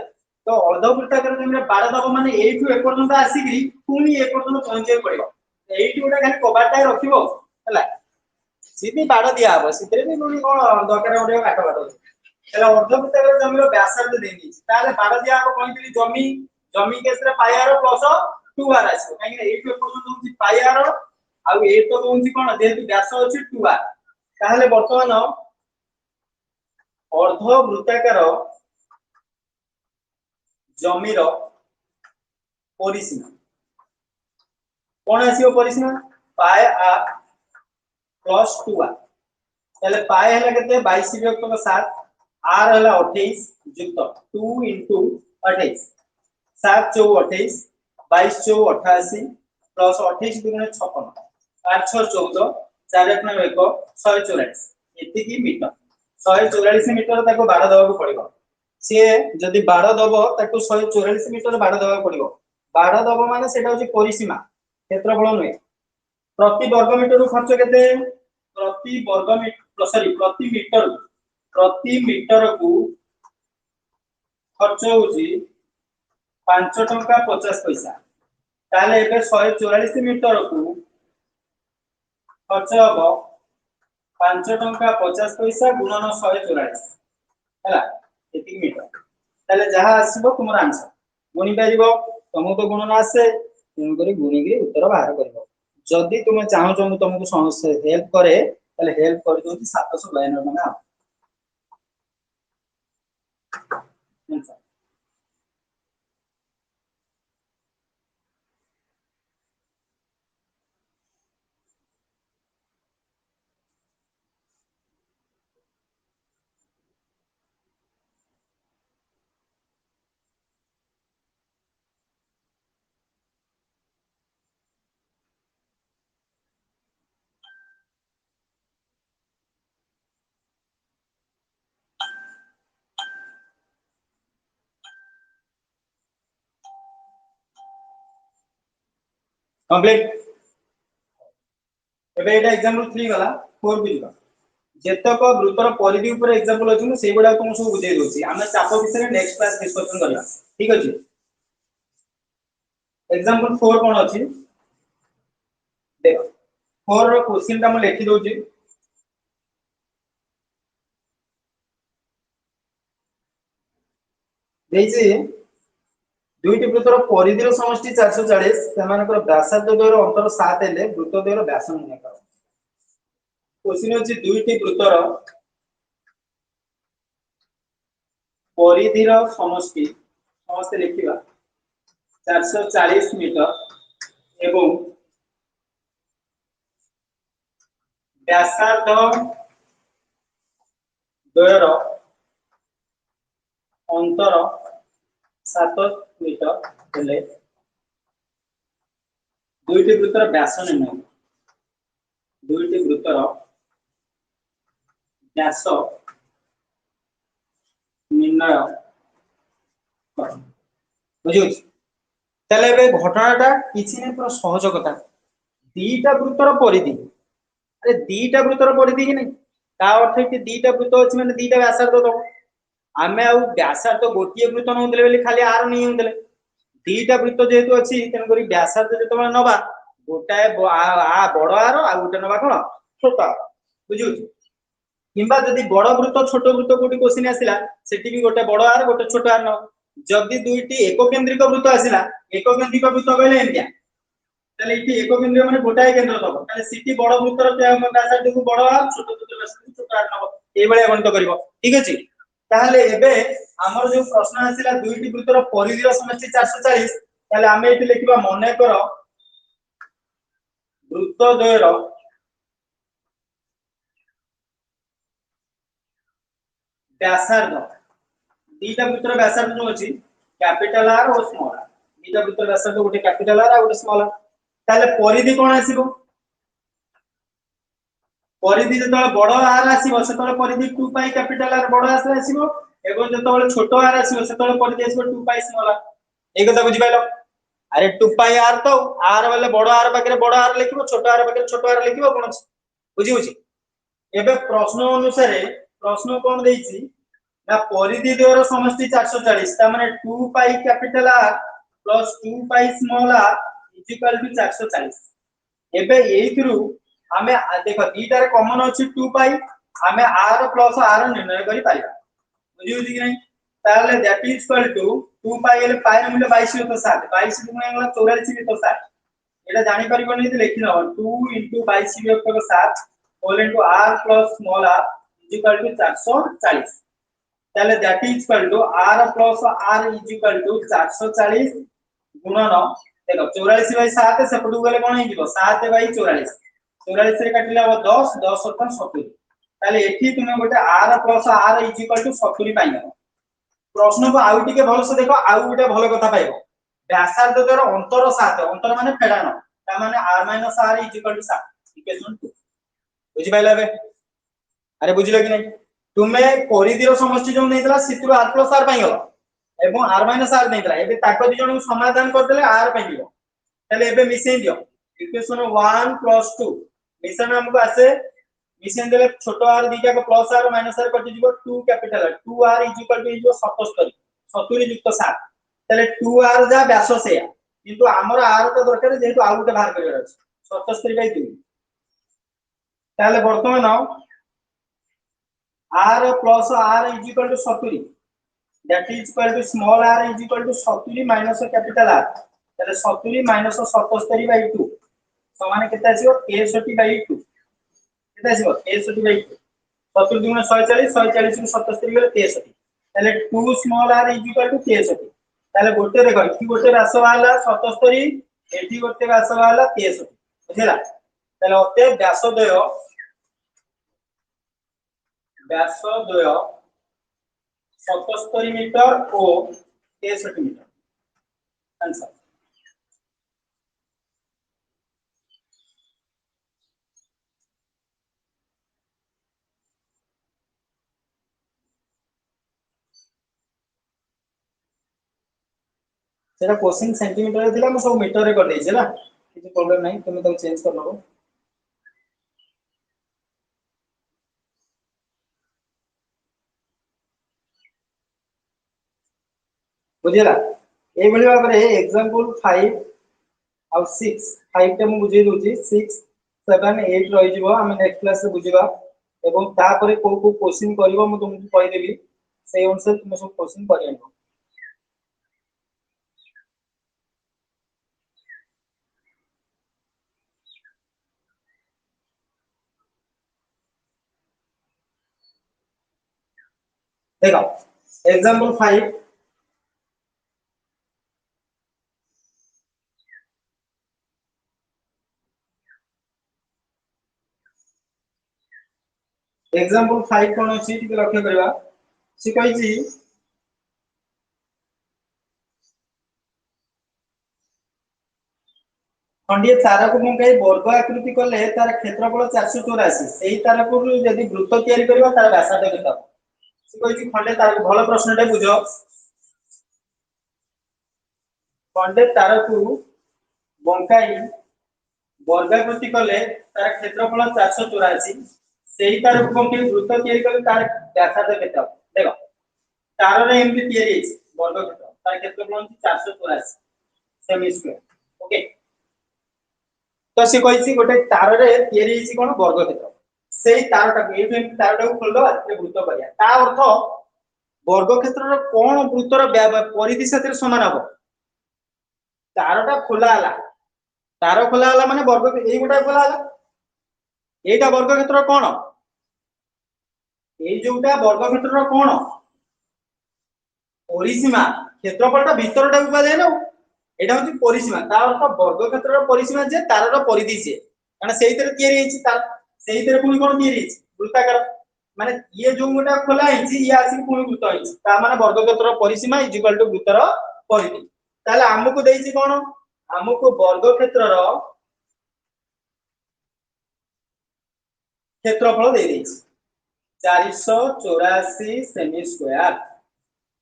तो अर्धवृत्ताकार जमी रे बाड़ दबो माने एटू ए पर्यंत आसीकरी पुनी ए पर्यंत पहुंचे पड़िबो एटू गोटा खाली कबाटा रखिबो हला सीधी बाड़ दिया हो सितरे भी पुनी कोन दरकार ओडे काट बाड़ एला अर्धवृत्ताकार जमीर व्यासार्ध देई दी ताले बाड़ दिया हो कहितली जमी जमी केस रे पाइआर प्लस 2r आसीबो काहे कि एटू ए पर्यंत होची पाइआर आ ए तो होची कोन जेहेतु व्यास अछि 2r ताहले वर्तमान अर्धवृत्ताकार जमीर परिसीमा कोन आसीबो परिसीमा पाई r प्लस 2r ताले पाई हला केते 22 विभक्त 7 r हला 28 युक्त 2 28 7 चौ 28 22 चौ 88 प्लस 28 दुगुणे 56 8 6 14 4 1 144 एति की मीटर 144 मीटर ताको बाड़ दबा को पड़िबो से जदी बाड़ दबो ताको 144 मीटर बाड़ दबा पड़िबो बाड़ दबो माने सेटा होची परिसीमा क्षेत्रफल नय प्रति वर्ग मीटर खर्च केते प्रति वर्ग मीटर सॉरी प्रति मीटर को खर्च होची 5 टका 50 पैसा ताले एबे 144 मीटर को खर्च हबो 5 टका 50 पैसा गुणन 144 हैला एति मीटर ताले जहा आसीबो तुमर आंसर गुणी परिबो तुमको तो गुणन आसे तुम करी गुणी के उत्तर बाहर करबो जदी तुम चाहो जो तुमको समस्या हेल्प करे ताले हेल्प कर दोती 792 माने आंसर कंप्लीट एबे एटा एग्जांपल 3 गला 4 भी दिबा जेतक वृत्तर परिधि ऊपर एग्जांपल अछि सेइ बडा तुम सब बुझाइ दोछि हम चाप विषय नेक्स्ट क्लास डिस्कशन करबा ठीक अछि एग्जांपल 4 कोन अछि देखो 4 रो क्वेश्चन ता हम लिखि दोछि देछि दुईटी वृत्तर परिधिर समष्टि 440 सेमानकर व्यासार्ध द्वयर अंतर 7 हेले वृत्त द्वयर व्यास निर्णय करो क्वेश्चन अछि दुईटी वृत्तर परिधिर समष्टि समस्त लिखिबा 440 मीटर एवं व्यासार्ध द्वयर अंतर 7 मीटर हेले दुईटी वृत्तर व्यास निर्णय दुईटी वृत्तर व्यास निर्णय कर बुझियो ताले बे घटनाटा किछि नै पूरा सहज कथा दीटा वृत्तर परिधि अरे दीटा वृत्तर परिधि कि नै ता अर्थ कि दीटा वृत्त अछि माने दीटा व्यासार्ध दो आमे आ व्यासार्ध गोटिए वृत्त नउतले बेली खाली आर नै होतले दीटा वृत्त जेतु अछि तेन करी व्यासार्ध जेतबे नबा गोटाए आ बड़ आर आ गोटे नबा कोन छोट आर बुझियो किंबा जदि बड़ वृत्त छोट वृत्त कोटी क्वेश्चन आसिला सेठी भी गोटे बड़ आर गोटे छोट आर न जदि दुईटी एक केंद्रिक वृत्त आसिला एक केंद्रिक वृत्त कहले एंडिया ताले इति एक केंद्र माने गोटाए केंद्र दबो ताले सिटी बड़ वृत्तर व्यासार्ध को बड़ आर छोट वृत्तर व्यासार्ध को छोट आर नबो ए बळे गणित करिवो ठीक अछि ताले एबे हमर जो प्रश्न आसिला दुईटी वृत्तर परिधिर समष्टि 440 ताले आमे एति लिखिबा मने कर वृत्त द्वयर व्यासार्ध दीटा वृत्तर व्यासार्ध जो अछि कैपिटल आर और स्मॉल आर दीटा वृत्तर व्यासार्ध गोटे कैपिटल आर और गोटे स्मॉल आर ताले परिधि कोन आसीबो परिधि जतबे बड़ आर आसीबो सेतबे परिधि 2 पाई कैपिटल आर बड़ आर आसीबो एगो जतबे छोट आर आसीबो सेतबे परिधि आसीबो 2 पाई स्मॉल आर ए कथा बुझि पाइलो अरे 2 पाई आर तो आर वाले बड़ आर पाके बड़ आर लिखिबो छोट आर पाके छोट आर लिखिबो कोन बुझि बुझि एबे प्रश्न अनुसार प्रश्न कोन देइछि ना परिधि द्वयर समष्टि 440 ता माने 2 पाई कैपिटल आर प्लस 2 पाई small R is equal to 440 एबे एइथरु आमे देखो दीटा रे कॉमन अछि 2 पाई आमे r प्लस r निर्णय करि पाइबा बुझियो कि नै ताले दैट इज इक्वल टू 2 पाई ले पाई रे मूल्य 22 तो 7 22 गुणा गला 84 तो 7 एटा जानि परिबो नै लिखि न 2 22 विभक्त 7 whole into r plus small r is equal to 440 ताले that is equal to r plus r is equal to 440 गुणन देखो 84 बाई 7 सेपटु गले कोन हे जिवो 7 बाई 44 44 रे काटिला 10 10 अर्थात 70 ताले एठी तुमे गोटे r plus r is equal to 70 पाइबो प्रश्न को आउ टिके भल से देखो आउ गोटे भल कथा पाइबो व्यासार्ध द्वारा अंतर 7 अंतर माने फेडानो ता माने r minus r is equal to 7 equation 2 बुझि पाइला बे अरे बुझिलो कि नै तुमे परिधिर समष्टि जो नैतला सितु r प्लस r पाइगलो एवं r माइनस r नैतला एबे ताको दि जण समाधान कर देले r पाइबो ताले एबे मिसेइ दियो इक्वेशन 1 प्लस 2 मिशन हमको आसे मिशन देले छोटो r दीटा को प्लस r माइनस r कटि जिवो 2 capital 2r is equal to इजो 77 70 युक्त 7 ताले 2r जा व्यास से किंतु हमर r तो दरकार जेतु आ गुटे बाहर करिवर अछि 77 बाय 2 ताले वर्तमान r plus r is equal to 70 that is equal to small r is equal to 70 minus capital R ताले 70 minus 77 by 2 समान केते आसीबो 63 by 2 केते आसीबो 63 by 2 70 गुणा 140 140 को 77 गेले 63 ताले 2 small r is equal to 63 ताले गोटे देखो इठी गोटे व्यास वाला 77 एठी गोटे व्यास वाला 63 बुझिला ताले ओते व्यास द्वय 77 मीटर और 63 मीटर आंसर सेटा क्वेश्चन सेंटीमीटर रे दिला म सब मीटर रे कर देइ छै ना किछ प्रॉब्लम नहीं तुम तो चेंज कर लो बुझिला ए भली भाबरे एग्जांपल 5 और 6 5 टे मु बुझे दोची 6 7 8 रहि जिवो हम नेक्स्ट क्लास रे बुझिबा एवं ता परे को क्वेश्चन करबो मु तुमको कहि देबी से अनुसार तुम सब क्वेश्चन करियनो देखो एग्जांपल 5 एग्जांपल 5 कोन अछि टिके लक्ष्य करबा से कहि छी खंडीय तारा को बंकाई वर्ग आकृति कले तार क्षेत्रफल 484 सेही तारा को यदि वृत्त तैयारी करबा तार व्यासार्ध केते हो से कहछि खंडे तार भलो प्रश्नटे बुझो खंडे तारा को बंकाई वर्ग आकृति कले तार क्षेत्रफल 484 सेही तारा को बंकाई वृत्त तैयारी कले तार व्यासार्ध केते हो देखो तार रे एमती तैयारी है वर्ग क्षेत्र तार क्षेत्रफल 484 सेमी स्क्वायर ओके तो से कहिछि गोटे तार रे तैयारी हिछि कोन वर्ग क्षेत्र सेही तारटा एबे तारटा को खोल दो आते वृत्त करिया ता अर्थ वर्ग क्षेत्र रो कोन वृत्तर परिधि साथे समान हबो तारटा खोला हला तार खोला हला माने वर्ग एई गोटा खोला हला एटा वर्ग क्षेत्र कोन एई जोटा वर्ग क्षेत्र रो कोन परिसीमा क्षेत्रफलटा भीतरटा को जाय ना एटा होची परिसीमा ता अर्थ वर्ग क्षेत्र रो परिसीमा जे तार रो परिधि से माने सेही तरे तैयारी हिछि तार सेही तरे पुनी कोन तैयारी हिछि वृत्ताकार माने ये जो गोटा खोला हिछि ये आसी पुनी वृत्त हिछि ता माने वर्ग क्षेत्र रो परिसीमा इज इक्वल टू वृत्तर परिधि ताले हमकु देइछि कोन हमकु वर्ग क्षेत्र रो क्षेत्रफल दे देइछि 484 सेमी स्क्वायर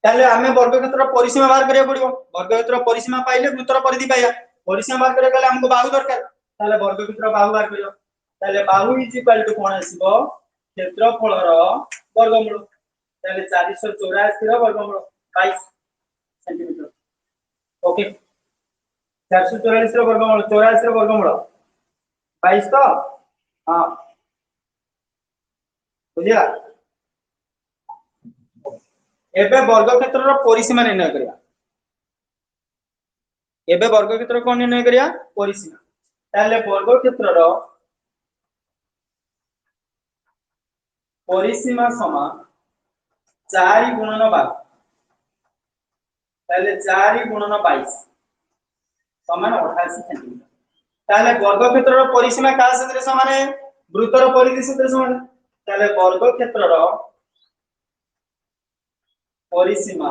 ताले हमें वर्ग क्षेत्र परिसीमा बाहर करिया पड़िबो वर्ग क्षेत्र परिसीमा पाइले वृत्तर परिधि पाया परिसीमा बाहर करिया गले हमको बाहु दरकार ताले वर्ग क्षेत्र बाहु बाहर करियो ताले बाहु इज इक्वल टू कोन आसीबो क्षेत्रफल रो वर्गमूल ताले 484 रो वर्गमूल 22 सेंटीमीटर ओके 444 रो वर्गमूल 84 रो वर्गमूल 22 तो हां बुझिया एबे वर्ग क्षेत्र रो परिसीमा निर्णय करिया एबे वर्ग क्षेत्र कोन निर्णय करिया परिसीमा ताले वर्ग क्षेत्र रो परिसीमा समान 4 गुणन 12 ताले 4 गुणन 22 समान 88 सेंटीमीटर ताले वर्ग क्षेत्र रो परिसीमा का साथे समान है वृत्तर परिधि साथे समान ताले वर्ग क्षेत्र रो परिसीमा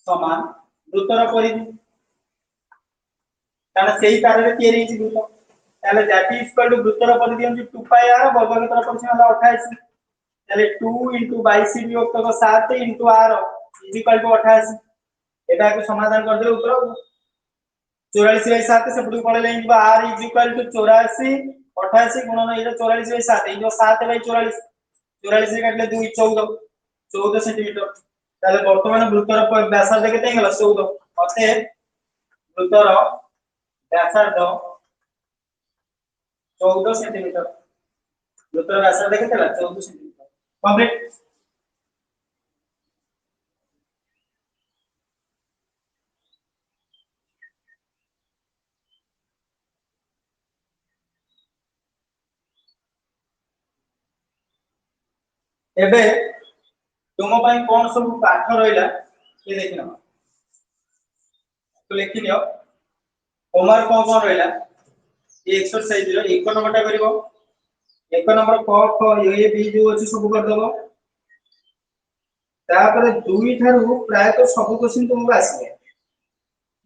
समान वृत्तर परिधि ताले सेही तार रे तैयारी हिछि वृत्त ताले दैट इज इक्वल टू वृत्तर परिधि हम 2 पाई r वर्ग क्षेत्र परिसीमा 88 ताले 2 * 22 विभक्त 7 * r इज इक्वल टू 88 एटा को समाधान कर दे उत्तर 44/7 से पुडी पळले इनबा r इज इक्वल टू 84 88 गुणन एटा 44/7 इ जो 7/44 44 से काटले 2 14 14 सेंटीमीटर ताले वर्तमान वृत्तर व्यासार्ध केते हेला 14 अते वृत्तर व्यासार्ध 14 सेंटीमीटर वृत्तर व्यासार्ध केते हेला 14 सेंटीमीटर कंप्लीट एबे तुम पाई कोन सब पाठ रहिला ये देखिनो तो लिखि दियो होमवर्क कोन रहिला ये एक्सरसाइज रो 1 नंबरटा करिवो 1 नंबर क ख ए बी जो अछि सब कर दबो तापर दुई थारु प्राय तो सब क्वेश्चन तुमको आसीबे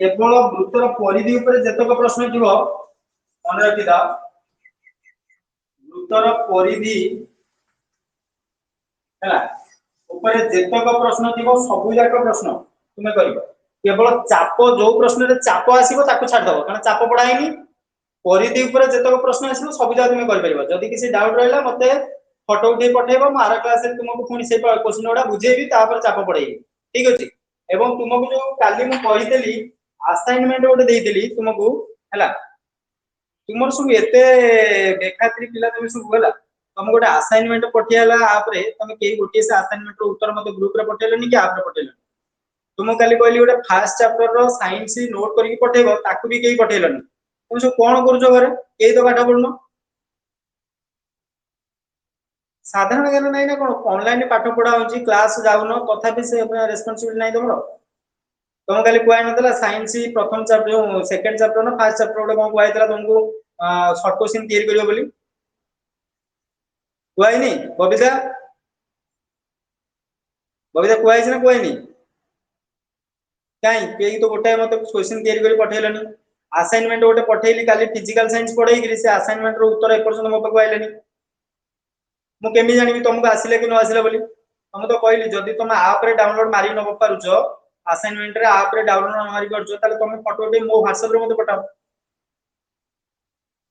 केवल वृत्तर परिधि ऊपर जतक प्रश्न थिबो मन रखि दा वृत्तर परिधि हैला ऊपर जतक प्रश्न थिबो सब जाक प्रश्न तुमे करिवो केवल चाप जो प्रश्न रे चाप आसीबो ताको छाड दबो कारण चाप पढाइनी परिधि ऊपर जतक प्रश्न आसीबो सब जाक तुमे कर परिबो जदी किसी डाउट रहला मते फोटो उठे पठेबो म आर क्लास रे तुमको पुनी से क्वेश्चन ओडा बुझेबी तापर चाप पढाइबी ठीक अछि एवं तुमको जो काली मु कहितली असाइनमेंट ओडे देइतली तुमको हैला तुमर सब एते बेखात्री पिला तमे सब होला तुम गोटे असाइनमेंट पठियाला आप रे तमे केई गोटे से असाइनमेंट रो उत्तर मते ग्रुप रे पठेलनी कि आप रे पठेलनी तुम काली कहली गोटे फर्स्ट चैप्टर रो साइंस नोट करके पठेबो ताकू भी केई पठेलनी तुम सब कोन करूछो घरे केई तो पाठ पढनो साधारण ज्ञान नहीं ना कोन ऑनलाइन पाठ पढा होची क्लास जाउनो तथापि से रेस्पोंसिबिलिटी नहीं तमरो तुम काली कोइ नतला साइंस प्रथम चैप्टर सेकंड चैप्टर ना फर्स्ट चैप्टर ओडे कोन कोइ तला तुमको शॉर्ट क्वेश्चन तैयारी करियो बोली कोइ नहीं बबिता बबिता कोइ छै ना कोइ नहीं काई केई तो गोटे मते क्वेश्चन तैयारी करी पठेलनी असाइनमेंट गोटे पठेली काली फिजिकल साइंस पढ़ेई से असाइनमेंट रो उत्तर एपर्यंत मो पाखु आइलेनी मु केमी जानिबि तुमको आसिले कि न आसिले बोली तुम तो कहली जदि तुम आप रे डाउनलोड मारी न पारुछ असाइनमेंट रे आप रे डाउनलोड न मारी पारुछ ताले तुम फोटो टे मो व्हाट्सएप रे मते पठाओ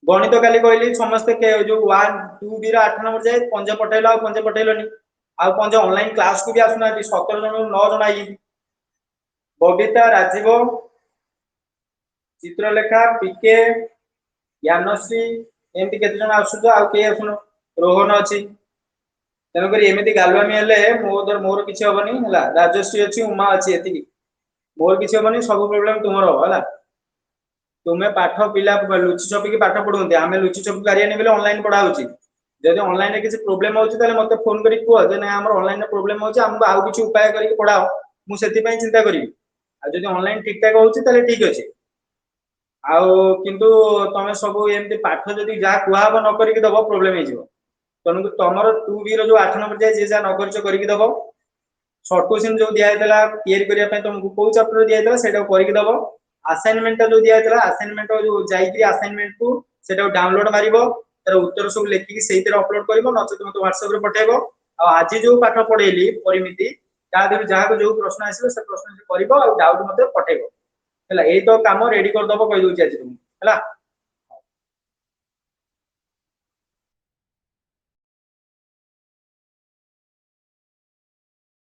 गणित काली कहली समस्त के जो 1 2 बी रा 8 नंबर जाए पंजे पठेला आ पंजे पठेलनी आ पंजे ऑनलाइन क्लास को भी आसुना 17 जन 9 जन आई बबीता राजीव चित्रलेखा पीके ज्ञानश्री एमती केते जन आसुछ आ के आसुनो रोहन अछि तेणुक एमती गालुआमी हेले मोर किसी हेनी है राजश्री अच्छी उमा अच्छी एति मोर किसी हेनी सब प्रोब्लेम तुम है तुम्हें पाठ पिला लुचि छपिकी पाठ पढ़ुते आम लुचि छपी पारियानी बोले ऑनलाइन पढ़ा जब ऑनलाइन रे किसी प्रोब्लेम होची ताले मते फोन करी कुह जे ना हमर ऑनलाइन रे प्रोब्लेम होची हमको आउ किछि उपाय करी पढ़ाओ मु सेति पई चिंता करी आ जदि ऑनलाइन ठीक ठाक होची ताले ठीक अछि आउ किंतु तमे सब एमती पाठ जदि जा कुआब न करी दबो प्रोब्लेम हे जिवो तनु तमर 2 बी रो जो 8 नंबर जाय जे जा न करछ करी दबो शॉर्ट क्वेश्चन जो दिया हैतला क्लियर करिया पई तुमको को चैप्टर दिया हैतला सेटा करी दबो असाइनमेंट जो दिया हैतला असाइनमेंट जो जाईकरी असाइनमेंट को सेटा डाउनलोड मारिबो तर उत्तर सब लेखिकी सेहितर अपलोड करिवो नचेत मते व्हाट्सएप रे पठाइबो आ आज जो पाठ पढेली परिमिति ता देर जहा को जो प्रश्न आसीबो से प्रश्न से करिवो आ डाउट मते पठाइबो हला एई तो काम रेडी कर दबो कहि दोछि आज तुम हला।